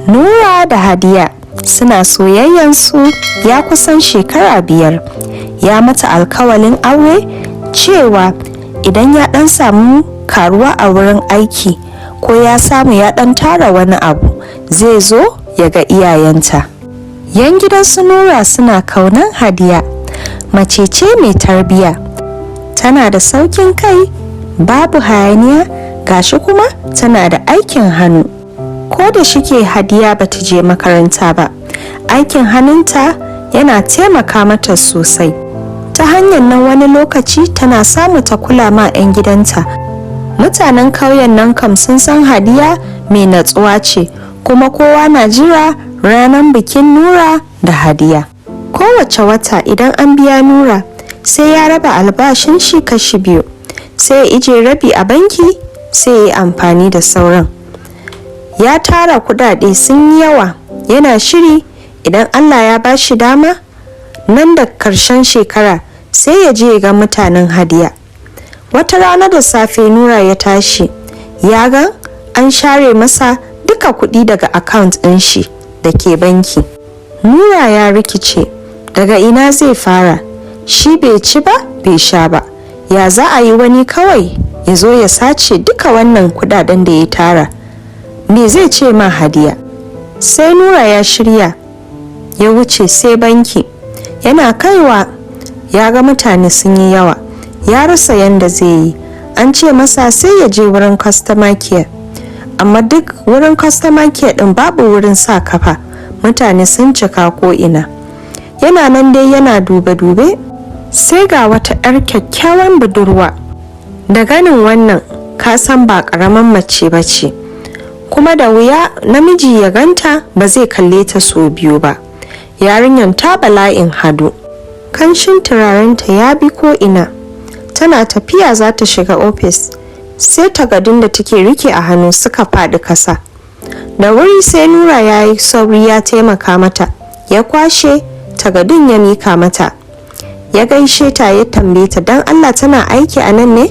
Nura da Hadiya suna soyayyansu ya kusan shekara 5. Ya mata alkawalin aure cewa idan ya dan samu karuwa a wurin aiki ko ya samu ya dan tara wani abu zai zo ya ga iyayenta. Yan gidan su Nura suna kaunan Hadiya, mace ce mai tarbiya, tana da saukin kai, babu hayaniya, gashi kuma tana da aikin hannu. Ko da shike Hadiya bata je makaranta ba, aikin hannunta yana taimaka mata sosai. Ta hanyar nan wani lokaci tana samu ta kula ma 'yan gidanta. Mutanen kauyen nan kam sun san Hadiya mai natsuwa ce, kuma kowa na jira ranar bikin Nura da Hadiya. Kowace wata idan an biya Nura sai ya raba albashin shi kashi 2, sai ya ije rabi a banki sai ya yi amfani da sauran. Ya tara kudade sun yi yawa, yana shiri idan Allah ya bashi dama nan da karshen shekara sai ya je ga mutanen Hadiya. Wata rana da safe Nura ya tashi, ya ga an share masa duka kuɗi daga account ɗin shi da ke banki. Nura ya rikice, daga ina zai fara? Shi bai ci ba bai sha ba, ya za a yi wani kawai ya zo ya sace duka wannan kudaden da ya tara? Me zai ce ma Hadiya? Sai Nura ya shirya ya wuce sai banki. Yana kaiwa ya ga mutane sun yi yawa, ya rasa yanda zai yi. An ce masa sai ya je wurin customer care, amma duk wurin customer care din babu wurin sa kafa, mutane sun cika ko ina. Yana nan dai yana dube-dube sai ga wata 'yar kyakkyawan budurwa. Da ganin wannan ka san ba ƙaramin mace ba ce, kuma da wuya namiji ya ganta ba zai kalle ta so biyu ba. Yarinyar ta bala'in hado, kanshin turarenta ya bi ko ina. Tana tafiya za ta shiga ofis sai tagadun da take rike a hannu suka faɗi kasa. Da wuri sai Nura ya yi sauri ya taimaka mata, ya kwashe tagadun ya mika mata. Ya gaishe ta ya tambaye ta dan Allah tana aiki a nan ne?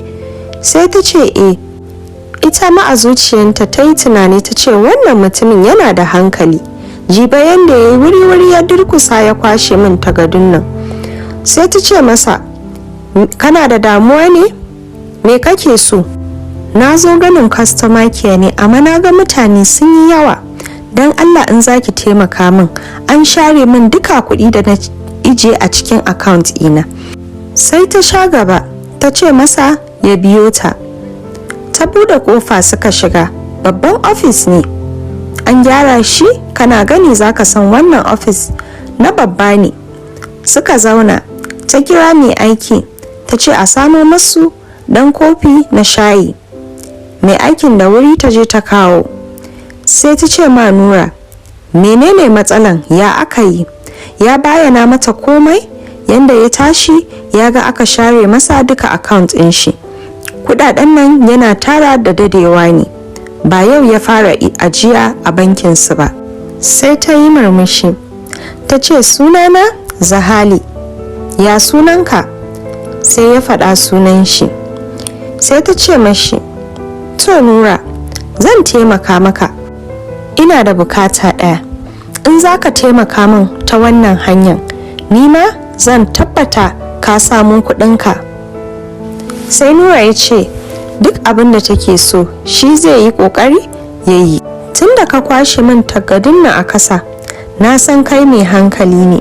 Sai ta ce ita ma a zuciyarta ta yi tunani ta ce wannan mutumin yana da hankali. Jiba yanda ya yi wuri-wuri ya durkusa ya kwashe min tagadun nan. Sai ta ce masa, kana da damuwa ne? Me kake so? Na zo ganin customer care ne, amma na ga mutane sun yi yawa. Dan Allah in zaki taimaka min, an share min duka kuɗi da na ije a cikin account ina. Sai ta sha gaba, ta ce masa ya biyo ta. Ta bude kofa suka shiga, babban office ne. An gyara shi, kana gani zaka san wannan office na babba ne. Suka zauna, ta kira mai aiki, ta ce a samo masu dan kofi na shayi. Mai aikin da wuri ta je ta kawo. Sai ta ce ma Nura, menene matsalan, ya aka yi? Ya bayyana mata komai, yanda ya tashi ya ga aka share masa duka account ɗin shi. Kudaden nan yana tara da dadewa ne, ba yau ya fara ajiya a bankinsu ba. Sai ta yi murmushi, ta ce sunana Zahali, ya sunanka? Sai ya faɗa sunan shi. Sai ta ce mashi, to Nura, zan taimaka maka, ina da bukata ɗaya. In za ka taimaka min ta wannan hanyar, ni ma zan tabbata ka samu kuɗinka. Sai Nura ya ce duk abin da take so shi zai yi ƙoƙari ya yi. Tun da ka kwashe min tagadun nan a kasa, na san kai mai hankali ne.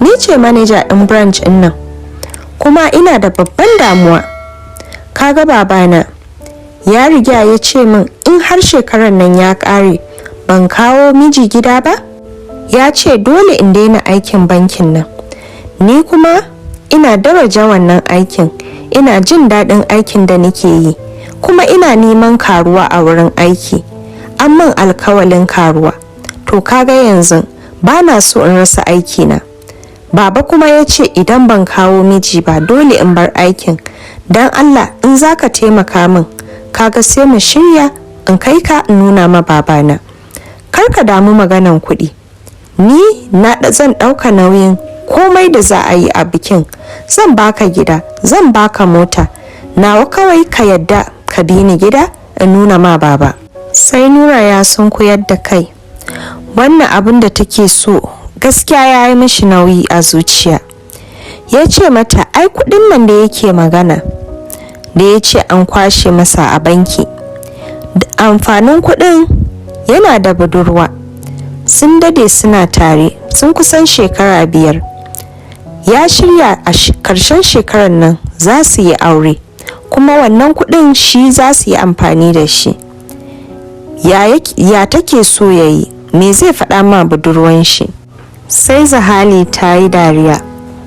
Ni ce manaja ɗin branch ɗin nan, kuma ina da babban damuwa. Kaga babana ya riga ya ce min in har shekarar nan ya ƙare ban kawo miji gida ba, ya ce dole in daina aikin bankin nan. Ni kuma ina daraja wannan aikin, ina jin daɗin aikin da nake yi, kuma ina neman karuwa a wurin aiki. An min alkawalin karuwa, to kaga yanzu ba na so in rasa aikina. Baba kuma ya ce idan ban kawo miji ba dole in bar aikin. Dan Allah in za ka taimaka min, kaga sai mu shirya in kai ka in nuna ma babana. Kar ka damu maganan kuɗi, ni zan ɗauka nauyin komai da za a yi a bikin. Zan baka gida, zan baka mota, nawa kawai ka yadda ka bi ni gida in nuna ma baba. Sai Nura ya sunkuyar da kai. wannan abin da take so gaskiya ya yi mishi nauyi a zuciya. Ya ce mata ai kudin nan da yake magana da ya ce an kwashe masa a banki, amfanin kudin yana da budurwa, sun dade suna tare sun kusan shekara 5. Ya shirya a karshen shekarar nan za su yi aure, kuma wannan kudin shi za su yi amfani da shi. Ya take so ya yi, me zai faɗa ma budurwan shi? Sai Zahali ta yi dariya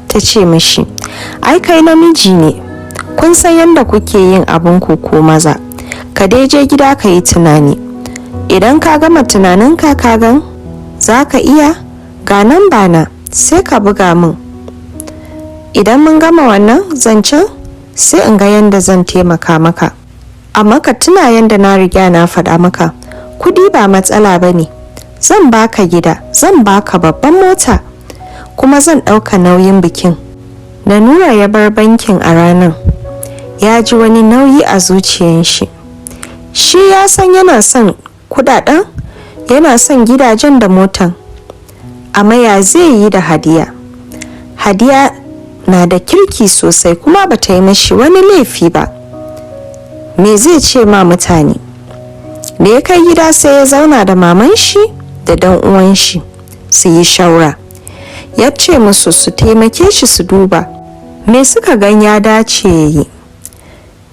ta ce mishi, ai kai namiji ne, kun san yadda kuke yin abin ku ko maza, ka dai je gida ka yi tunani, idan ka gama tunaninka ka gan za ka iya, ga nan bana sai ka buga min, idan mun gama wannan zancen sai in ga yadda zan taimaka maka, amma ka tuna yadda na riga na faɗa maka, kudi ba matsala ba ne, zan baka gida, zan baka babban mota, kuma zan ɗauka nauyin bikin. Da Nura ya bar bankin a ranar, ya ji wani nauyi a zuciyar shi. Shi ya san yana son kudaden, yana son gidajen da motan, amma ya zai yi da Hadiya? Hadiya na da kirki sosai kuma ba ta yi mashi wani laifi ba. Me zai ce ma mutane? Da ya kai gida sai ya zauna da maman shi da dan uwan shi su yi shawara. Ya ce musu su taimake shi su duba me suka gan ya dace ya yi.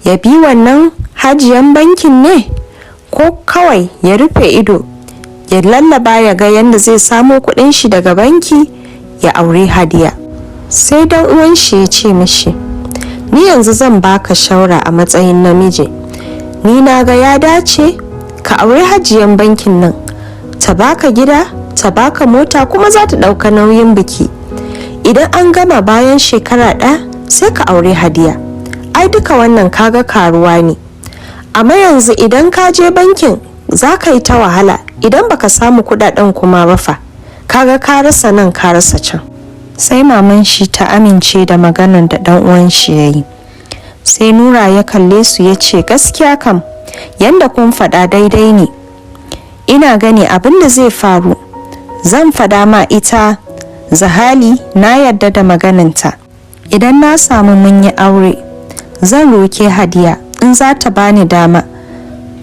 Ya bi wannan hajiyan bankin ne, ko kawai ya rufe ido ya lallaba ya ga yadda zai samo kudin shi daga banki ya aure Hadiya? Sai dan uwan shi ya ce mishi, ni yanzu zan baka shawara a matsayin namiji, ni na ga ya dace ka aure hajiyan bankin nan, ta baka gida, ta baka mota, kuma za ta ɗauka nauyin biki. Idan an gama bayan shekara 1 sai ka aure Hadiya. Ai duka wannan kaga karuwa ne, amma yanzu idan ka je bankin za ka yi ta wahala, idan baka samu kudaden kuma ba fa, kaga ka rasa nan ka rasa can. Sai maman shi ta amince da maganar da dan uwan shi yayi. Sai Nura ya kalle su ya ce, gaskiya kam yanda kun faɗa daidai ne, ina gani abin da zai faru zan faɗa ma ita Zahali, na yarda da magananta, idan na samu mun yi aure zan roke Hadiya in za ta bani dama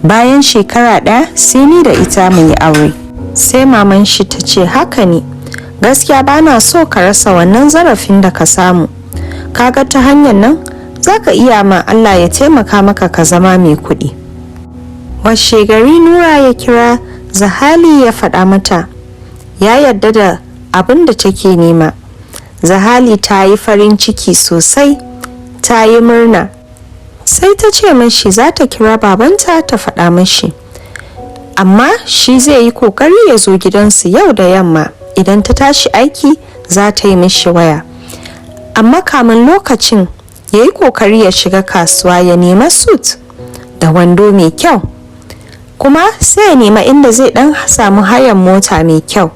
bayan shekara 1 sai ni da ita mu yi aure. Sai maman shi ta ce, haka ne, gaskiya bana so ka rasa wannan zarafin da ka samu, kaga ta hanyar nan za ka iya ma Allah ya taimaka maka ka zama mai kuɗi. Washe gari Nura ya kira Zahali ya faɗa mata ya yarda da abin da take nema. Zahali ta yi farin ciki sosai, ta yi murna. Sai ta ce mashi za ta kira babanta ta faɗa mashi, amma shi zai yi kokari ya zo gidansu yau da yamma, idan ta tashi aiki za ta yi mishi waya, amma kamin lokacin ya yi kokari ya shiga kasuwa ya nema suit da wando mai kyau, kuma sai ya nema inda zai dan samu hayan mota mai kyau.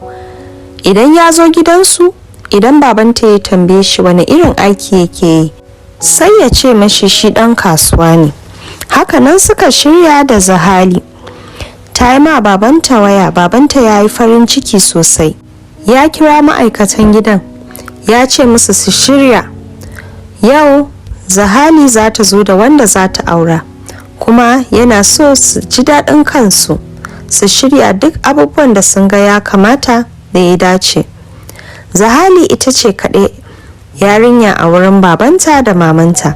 Idan ya zo gidansu, idan babanta ya tambaye shi wani irin aiki yake yi, sai ya ce mashi shi dan kasuwa ne. Hakanan suka shirya da Zahali. Ta yi ma babanta waya, babanta ya yi farin ciki sosai. Ya kira ma'aikatan gidan ya ce musu su shirya, yau Zahali za ta zo da wanda za ta aura, kuma yana so su ji daɗin kansu, su shirya duk abubuwan da sun ga ya kamata da ya dace. Zahali ita ce kaɗai yarinya a wurin babanta da mamanta.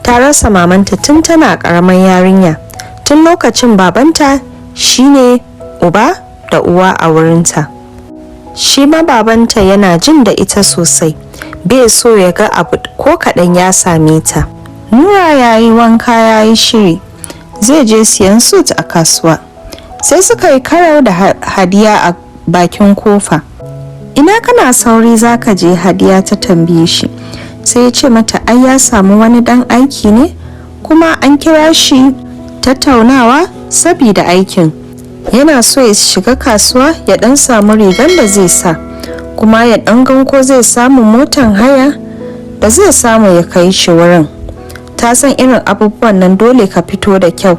Ta rasa mamanta tun tana ƙaramin yarinya, tun lokacin babanta shine uba da uwa a wurinta. Shi ma babanta yana jin da ita sosai, bai so ya ga abu ko kaɗan ya same ta. Nura ya yi wanka ya yi shiri, zai je siyan suit a kasuwa. Sai suka yi karo da Hadiya a bakin kofa. Ina kana sauri zaka je? Hadiya ta tambaye shi. Sai ya ce mata ai ya samu wani dan aiki ne, kuma an kira shi tattaunawa sabida aikin. Yana so ya shiga kasuwa ya dan samu rigar da zai sa, kuma ya dan gan ko zai samu motan haya da zai samu ya kai shi wurin. Ta san irin abubuwan nan dole ka fito da kyau,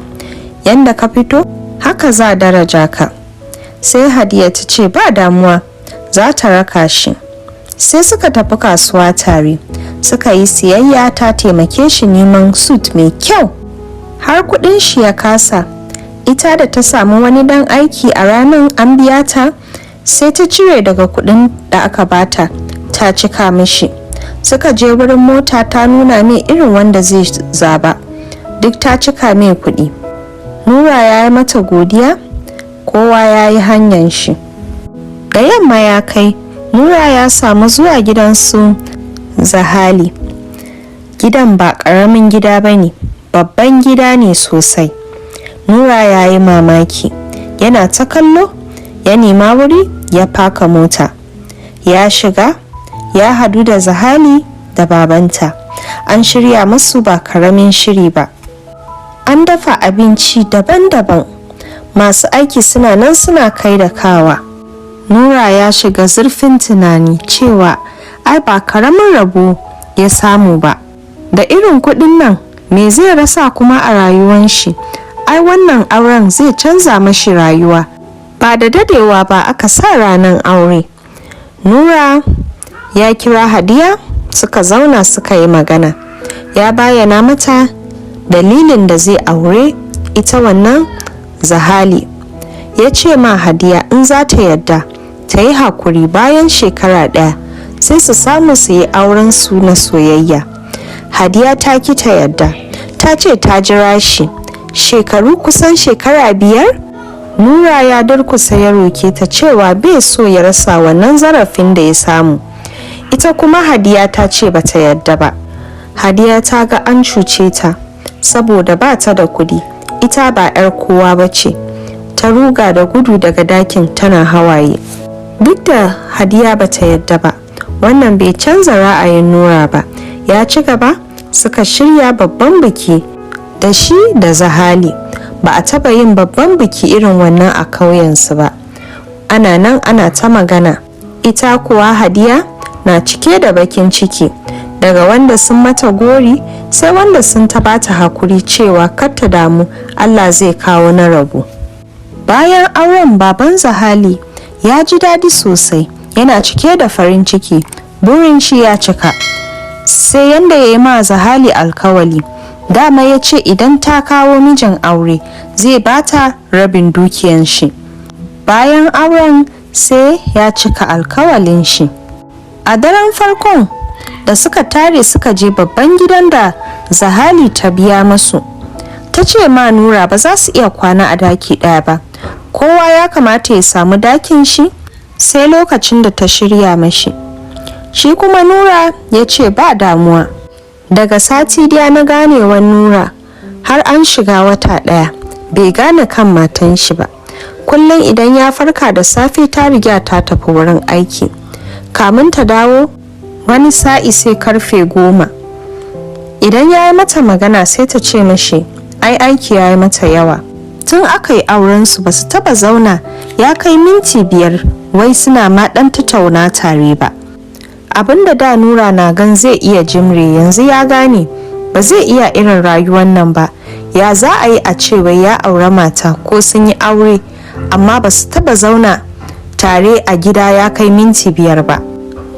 yanda ka fito haka za daraja ka. sai Hadiya ta ce ba damuwa, za ta raka shi. Sai suka tafi kasuwa tare, suka yi siyayya, ta taimake shi neman suit mai kyau har kudin shi ya kasa. Ita da ta samu wani dan aiki a ranar an biya ta, sai ta cire daga kudin da aka bata ta cika mishi. Suka je wurin mota, ta nuna mai irin wanda zai zaba, duk ta cika mai kudi. Nura ya yi mata godiya, kowa ya yi hanyar shi. Da yamma ya kai, Nura ya samu zuwa gidansu Zahali. Gidan ba ƙaramin gida ba ne, babban gida ne sosai. Nura ya yi mamaki, yana ta kallo, ya nema wuri ya faka mota. Ya shiga, ya hadu da Zahali da babanta. An shirya musu ba ƙaramin shiri ba. An dafa abinci daban-daban, masu aiki suna nan suna kai da kawa. Nura ya shiga zurfin tunani cewa ai ba karamin rabo ya samu ba. Da irin kuɗin nan me zai rasa kuma a rayuwan shi? Ai wannan auren zai canza mashi rayuwa. Ba da dadewa ba aka sa ranar aure. Nura ya kira Hadiya, suka zauna suka yi magana. Ya bayyana mata dalilin da zai aure ita wannan Zahali. Ya ce ma Hadiya in za ta yadda ta yi hakuri, bayan shekara ɗaya sai su samu su yi auren su na soyayya. Hadiya ta ki ta yadda, ta ce ta jira shi shekaru kusan shekara 5. Nura ya durkusa ya roke ta cewa bai so ya rasa wannan zarafin da ya samu. Ita kuma Hadiya ta ce bata yadda ba. Hadiya ta ga an cuce ta saboda ba ta da kudi, ita ba 'yar kowa ba ce. Ta ruga da gudu daga dakin tana hawaye. Duk da Hadiya bata yadda ba, wannan bai canza ra'ayin Nura ba. Ya ci gaba, suka shirya babban biki da shi da Zahali. Ba a taba yin babban biki irin wannan a kauyensu ba. Ana nan ana ta magana. Ita kuwa Hadiya na cike da bakin ciki, daga wanda sun mata gori sai wanda sun ta bata hakuri cewa kar ta damu, Allah zai kawo na rabo. Bayan auren, baban Zahali ya ji daɗi sosai, yana cike da farin ciki, burin shi ya cika. Sai yanda ya yi ma Zahali alkawali, dama ya ce idan ta kawo mijin aure zai bata rabin dukiyan shi. Bayan auren sai ya cika alkawalin shi. A daren farkon da suka tare, suka je babban gidan da Zahali ta biya masu. Ta ce ma Nura ba za su iya kwana a daki ɗaya ba, kowa ya kamata ya samu dakin shi sai lokacin da ta shirya mashi. Shi kuma Nura ya ce ba damuwa. Daga sati daya na ganewan Nura har an shiga wata ɗaya bai gane kan matan shi ba. Kullum idan ya farka da safe ta riga ta tafi wurin aiki, kamun ta dawo wani sa'i sai karfe 10. Idan ya yi mata magana sai ta ce mashi ai aiki ya yi mata yawa. Tun aka yi auren su ba su taba zauna ya kai minti 5 wai suna ma dan tattauna tare ba. Abinda da Nura na gan zai iya jimre, yanzu ya gane ba zai iya irin rayuwar nan ba. Ya za a yi a ce wai ya aure mata ko sun yi aure amma ba su taba zauna tare a gida ya kai minti 5 ba.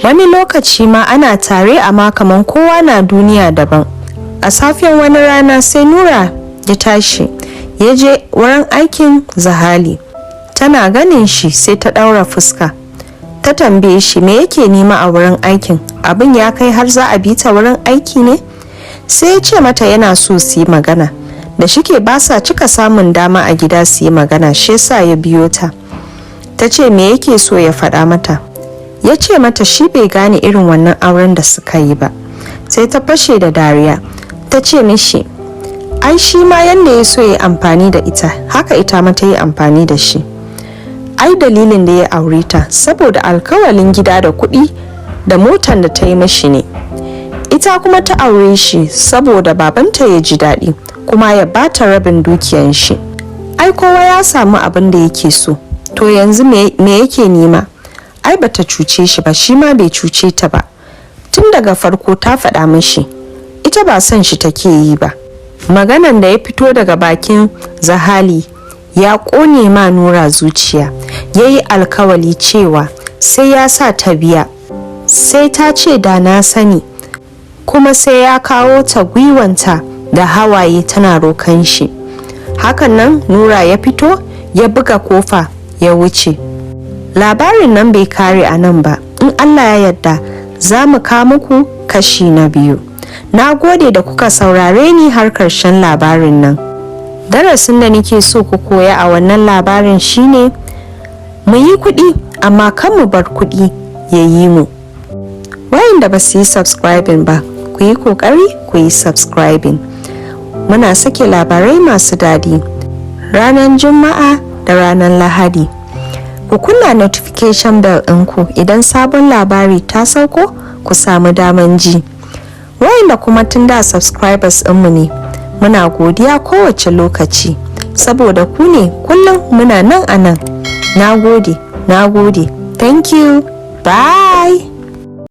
Wani lokaci ma ana tare amma kaman kowa na duniya daban. A safiyan wani rana sai Nura ya tashi ya je wurin aikin Zahali. Tana ganin shi sai ta ɗaura fuska. Ta tambaye shi me yake nema a wurin aikin, abin ya kai har za a bi ta wurin aiki ne? Sai ya ce mata yana so su yi magana, da shike ba sa cika samun dama a gida su yi magana, shi yasa ya biyo ta. Ta ce me yake so ya faɗa mata. Ya ce mata shi bai gane irin wannan auren da suka yi ba. Sai ta fashe da dariya. Ta ce mishi ai shi ma yanda ya so ya amfani da ita haka ita ma ta yi amfani da shi. Ai dalilin da ya aure ta saboda alkawalin gida da kuɗi da motan da ta yi mashi ne. Ita kuma ta aure shi saboda babanta ya ji daɗi kuma ya bata rabin dukiyan shi. Ai kowa ya samu abin da yake so, to yanzu me yake nema? Ai bata cuce shi ba, shi ma bai cuce ta ba. Tun daga farko ta faɗa mishi ita ba son shi take yi ba. Maganan da ya fito daga bakin Zahali ya ƙone ma Nura zuciya. ya yi alkawali cewa sai ya sa ta biya, sai ta ce da na sani, kuma sai ya kawo ta gwiwanta da hawaye tana rokan shi. Hakan nan Nura ya fito ya buga kofa ya wuce. Labarin nan bai kare a nan ba, in Allah ya yarda za mu kawo muku kashi na biyu. Na gode da kuka saurare ni har karshen labarin nan. Darasin da nake so ku koya a wannan labarin shine mu yi kuɗi amma kan mu bar kuɗi ya yi mu. Wayanda ba su yi subscribing ba, ku yi ƙoƙari ku yi subscribing. Muna sake labarai masu daɗi ranar Juma'a da ranar Lahadi. Ku kunna notification bell ɗinku idan sabon labari ta sauko ku samu daman ji. Wayanda kuma tun da subscribers ɗinmu ne, muna godiya kowace lokaci saboda ku ne kullum muna nan a nan. Na gode. Thank you. Bye.